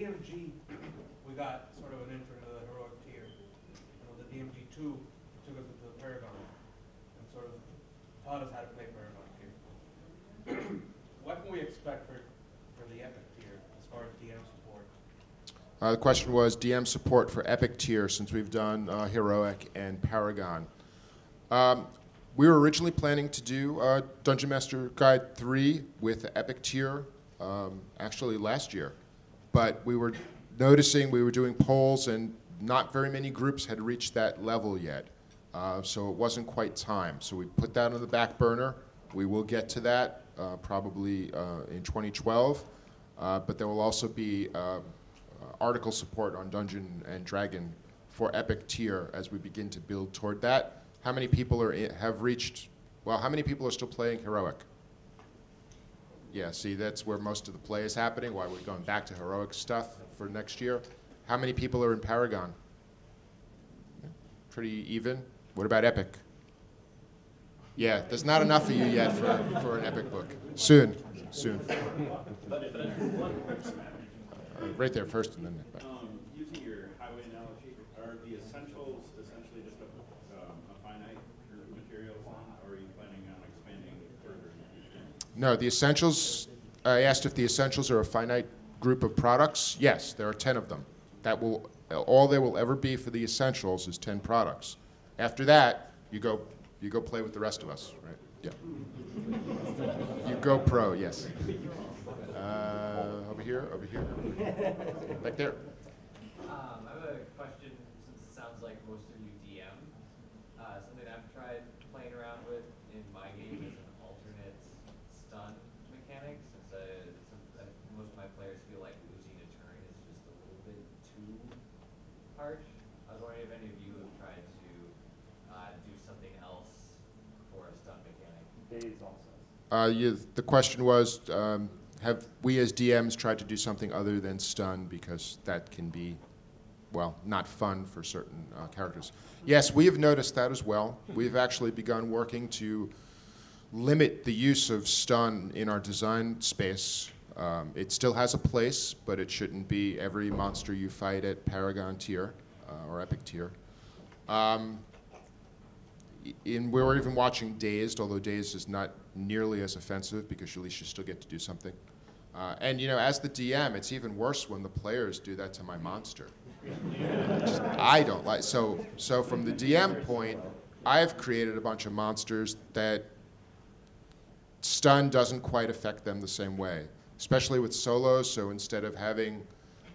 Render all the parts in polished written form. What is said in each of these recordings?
DMG, we got sort of an intro to the heroic tier. You know, the DMG2 took us into the Paragon and sort of taught us how to play Paragon tier. What can we expect for the epic tier as far as DM support? The question was DM support for epic tier since we've done heroic and Paragon. We were originally planning to do Dungeon Master Guide 3 with the epic tier actually last year. But we were noticing, we were doing polls, and not very many groups had reached that level yet. So it wasn't quite time. So we put that on the back burner. We will get to that probably in 2012. But there will also be article support on Dungeon and Dragon for epic tier as we begin to build toward that. How many people have reached, well, how many people are still playing heroic? Yeah, see, that's where most of the play is happening, why we're going back to heroic stuff for next year. How many people are in Paragon? Yeah, pretty even. What about epic? Yeah, there's not enough of you yet for an epic book. Soon, soon. Right there first and then back. Using your highway analogy, are the essentials essentially just a finite group of materials, or are you planning on expanding further in the future? No, the essentials, I asked if the essentials are a finite group of products. Yes, there are 10 of them. That will, all there will ever be for the essentials is 10 products. After that, you go play with the rest of us, right? Yeah. You go pro, yes. Over here. Back there. I have a question, since it sounds like most of you DM. Something I've tried playing around with in my game is an alternate stun mechanic, since most of my players feel like losing a turn is just a little bit too harsh. I was wondering if any of you have tried to do something else for a stun mechanic. Days also. The question was, have we as DMs tried to do something other than stun, because that can be, well, not fun for certain characters. Yes, we have noticed that as well. We've actually begun working to limit the use of stun in our design space. It still has a place, but it shouldn't be every monster you fight at Paragon tier or Epic tier. We were even watching Dazed, although Dazed is not nearly as offensive because at least you still get to do something. And you know, as the DM, it's even worse when the players do that to my monster. I don't like, so from the DM point, I've created a bunch of monsters that stun doesn't quite affect them the same way, especially with solos. So instead of having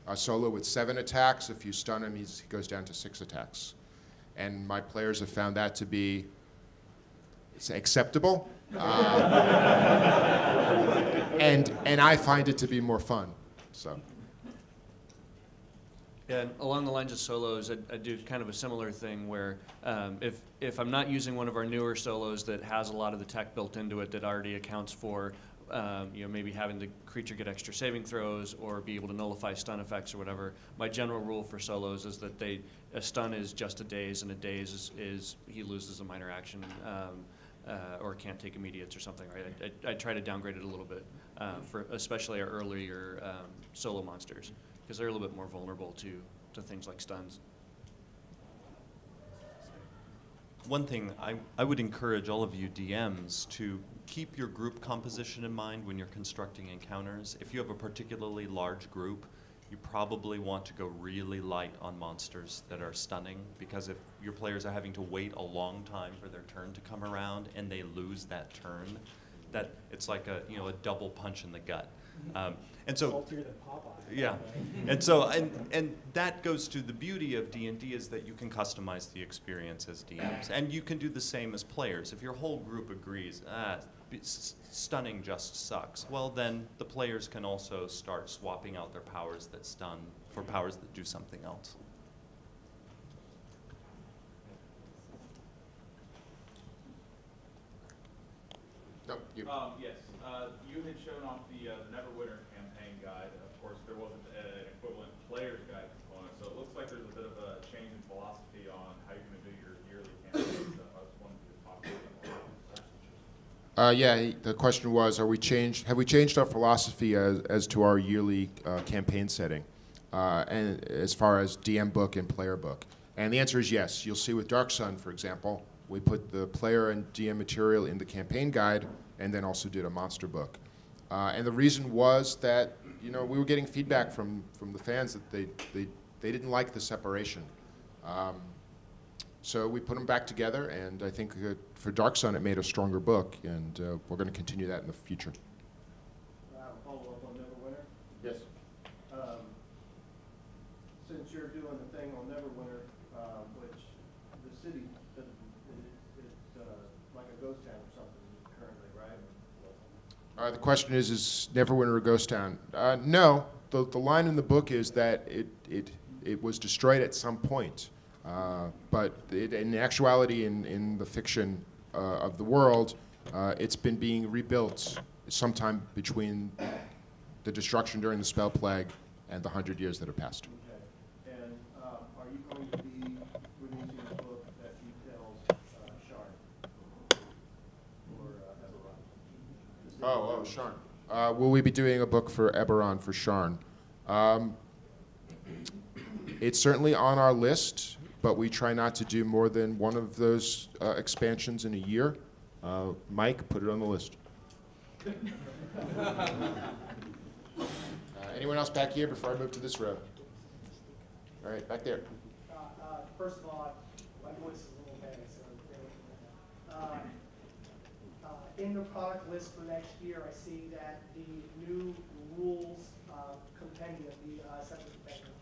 a solo with 7 attacks, if you stun him, he goes down to 6 attacks. And my players have found that to be acceptable. And I find it to be more fun. So. Yeah, and along the lines of solos, I do kind of a similar thing where if I'm not using one of our newer solos that has a lot of the tech built into it that already accounts for you know, maybe having the creature get extra saving throws or be able to nullify stun effects or whatever, my general rule for solos is that a stun is just a daze, and a daze is he loses a minor action or can't take immediates or something, right? I try to downgrade it a little bit for especially our earlier solo monsters, because they're a little bit more vulnerable to things like stuns. One thing I would encourage all of you DMs to keep your group composition in mind when you're constructing encounters. If you have a particularly large group, you probably want to go really light on monsters that are stunning, because if your players are having to wait a long time for their turn to come around and they lose that turn, that it's like a double punch in the gut. And so, yeah, and so and that goes to the beauty of D&D, is that you can customize the experience as DMs, and you can do the same as players. If your whole group agrees, stunning just sucks, well then the players can also start swapping out their powers that stun for powers that do something else. Nope, you. Yes, you had shown off the Neverwinter campaign guide. Of course, there wasn't an equivalent player's guide component, so it looks like there's a bit of a change in philosophy on how you're going to do your yearly campaign stuff. I was wondering if you could talk about that. Yeah, the question was, have we changed our philosophy as to our yearly campaign setting? and as far as DM book and player book? And the answer is yes. You'll see with Dark Sun, for example, we put the player and DM material in the campaign guide, and then also did a monster book. And the reason was that we were getting feedback from the fans that they didn't like the separation. So we put them back together, and I think for Dark Sun it made a stronger book, and we're going to continue that in the future. I have a follow-up on Neverwinter. Yes. Since you're doing the thing on Neverwinter, which the city, it's like a ghost town or something currently, right? The question is Neverwinter a ghost town? No. The line in the book is that it was destroyed at some point. But in actuality, in the fiction of the world, it's been being rebuilt sometime between the destruction during the spell plague and the 100 years that have passed. Okay. And are you going to be releasing a book that details Sharn or Eberron? Sharn. Will we be doing a book for Eberron for Sharn? It's certainly on our list, but we try not to do more than one of those expansions in a year. Mike, put it on the list. Anyone else back here before I move to this row? All right, back there. First of all, my voice is a little heavy, so in the product list for next year, I see that the new rules compendium, the central compendium,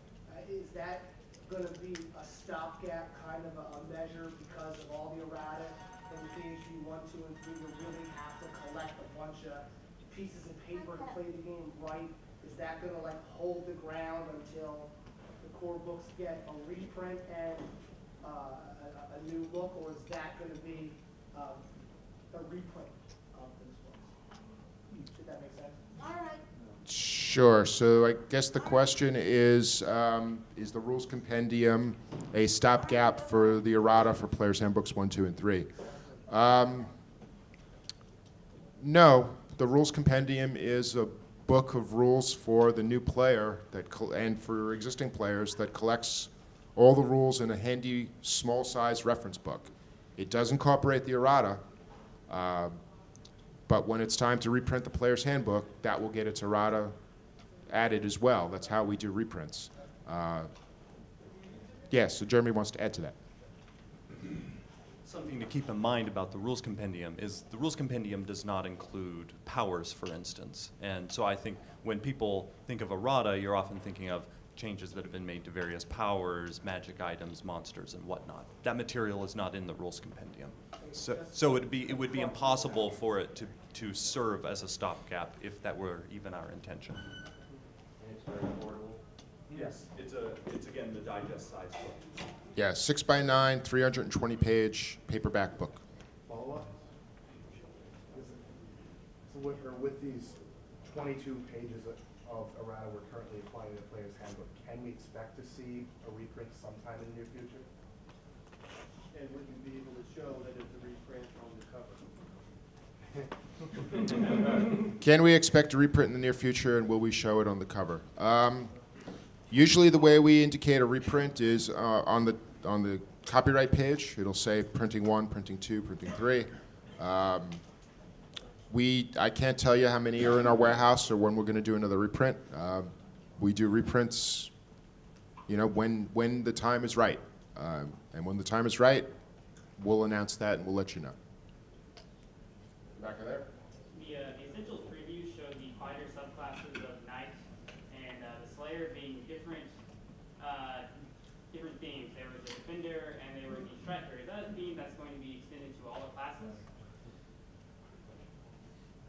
is that going to be a stopgap kind of a measure because of all the errata in PHB 1, 2, and 3? You really have to collect a bunch of pieces of paper to play the game right. Is that going to hold the ground until the core books get a reprint and a new book, or is that going to be a reprint of those books? Did that make sense? All right. Sure. So I guess the question is the rules compendium a stopgap for the errata for Player's Handbooks 1, 2, and 3? No. The rules compendium is a book of rules for the new player and for existing players that collects all the rules in a handy, small-size reference book. It does incorporate the errata, but when it's time to reprint the Player's Handbook, that will get its errata added as well. That's how we do reprints. So Jeremy wants to add to that. Something to keep in mind about the rules compendium is the rules compendium does not include powers, for instance. And so I think when people think of errata, you're often thinking of changes that have been made to various powers, magic items, monsters, and whatnot. That material is not in the rules compendium. So it would be impossible for it to serve as a stopgap if that were even our intention. And it's very affordable. Yes, it's again the digest size book. Yeah, 6x9, 320-page paperback book. Follow-up? So with these 22 pages of errata we're currently applying to the Player's Handbook, can we expect to see a reprint sometime in the near future? And would you be able to show that it's a reprint on the cover? Can we expect a reprint in the near future, and will we show it on the cover? Usually the way we indicate a reprint is on the copyright page. It'll say printing 1, printing 2, printing 3. I can't tell you how many are in our warehouse or when we're going to do another reprint. We do reprints, when the time is right. And when the time is right, we'll announce that and we'll let you know. Back there. The Essentials preview showed the fighter subclasses of Knight and the Slayer being different themes. There was the Defender and there were the Striker. Is that a theme that's going to be extended to all the classes?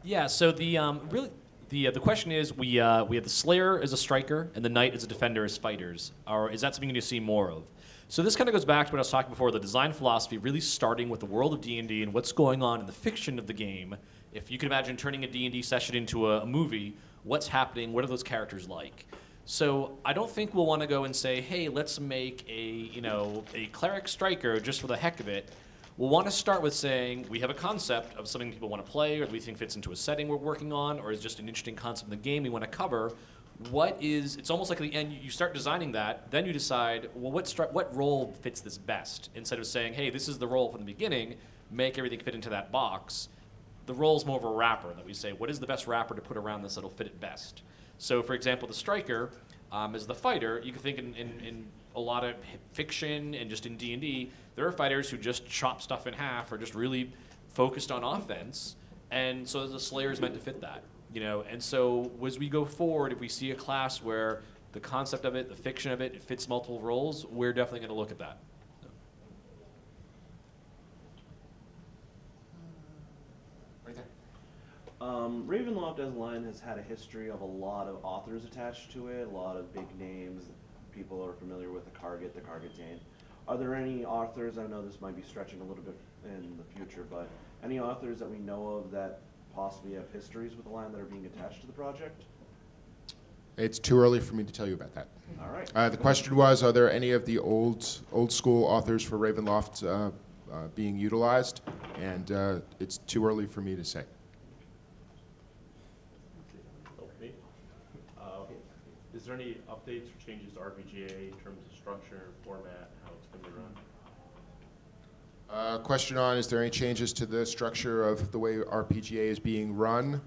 Yeah. So the question is, we have the Slayer as a striker and the Knight as a defender as fighters. Or is that something you see more of? So this kind of goes back to what I was talking before, the design philosophy, really starting with the world of D&D and what's going on in the fiction of the game. If you can imagine turning a D&D session into a movie, what's happening, what are those characters like? So I don't think we'll want to go and say, hey, let's make a cleric striker just for the heck of it. We'll want to start with saying we have a concept of something people want to play or that we think fits into a setting we're working on or is just an interesting concept in the game we want to cover. it's almost like at the end you start designing that, then you decide, well, what role fits this best? Instead of saying, hey, this is the role from the beginning, make everything fit into that box. The role is more of a wrapper that we say, what is the best wrapper to put around this that'll fit it best? So for example, the striker, as the fighter, you can think in a lot of fiction and just in D&D, there are fighters who just chop stuff in half or just really focused on offense, and so the Slayer is meant to fit that, you know. And so as we go forward, if we see a class where the concept of it, the fiction of it, it fits multiple roles, we're definitely going to look at that. Right there. Ravenloft as a line has had a history of a lot of authors attached to it, a lot of big names. People are familiar with the Kargatane. Are there any authors, I know this might be stretching a little bit in the future, but any authors that we know of that possibly have histories with the line that are being attached to the project? It's too early for me to tell you about that. All right. The question was, are there any of the old school authors for Ravenloft being utilized? And it's too early for me to say. Is there any updates or changes to RPGA in terms of structure, format, how it's going to be run? Question on, is there any changes to the structure of the way RPGA is being run?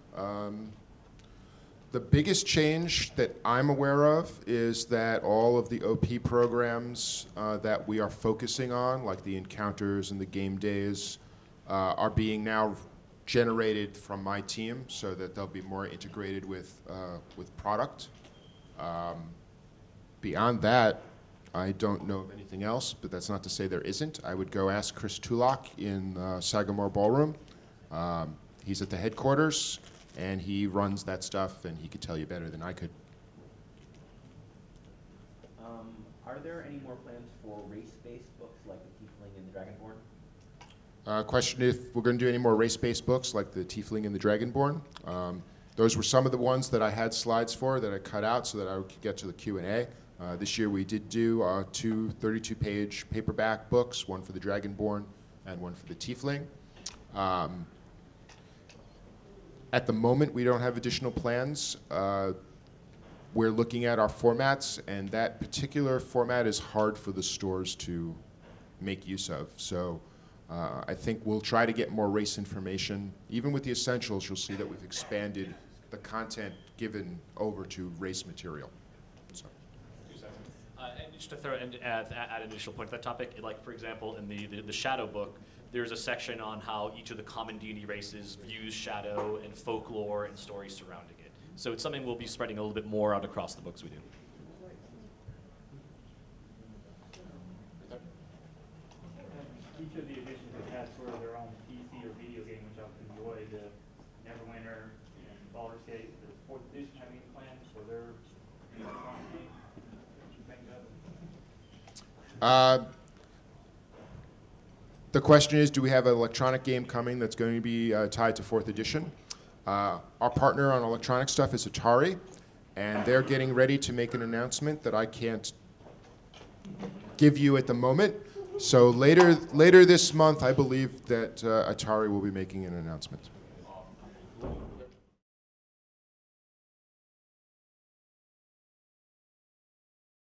The biggest change that I'm aware of is that all of the OP programs that we are focusing on, like the encounters and the game days, are being now generated from my team so that they'll be more integrated with product. Beyond that, I don't know of anything else, but that's not to say there isn't. I would go ask Chris Tulloch in Sagamore Ballroom. He's at the headquarters, and he runs that stuff, and he could tell you better than I could. Are there any more plans for race-based books like the Tiefling and the Dragonborn? Question if we're going to do any more race-based books like the Tiefling and the Dragonborn. Those were some of the ones that I had slides for that I cut out so that I could get to the Q&A. This year we did do 2 32-page paperback books, one for the Dragonborn and one for the Tiefling. At the moment, we don't have additional plans. We're looking at our formats, and that particular format is hard for the stores to make use of. So I think we'll try to get more race information. Even with the essentials, you'll see that we've expanded the content given over to race material. So. And just to throw and add an additional point to that topic, like for example, in the Shadow book, there's a section on how each of the common D&D races views Shadow and folklore and stories surrounding it. So it's something we'll be spreading a little bit more out across the books we do. Each of the editions have had sort of their own PC or video game, which I've enjoyed. Neverwinter and Baldur's Gate, the 4th edition having plans for their electronic game. What you think of it? The question is, do we have an electronic game coming that's going to be tied to 4th edition? Our partner on electronic stuff is Atari, and they're getting ready to make an announcement that I can't give you at the moment. So later this month, I believe that Atari will be making an announcement.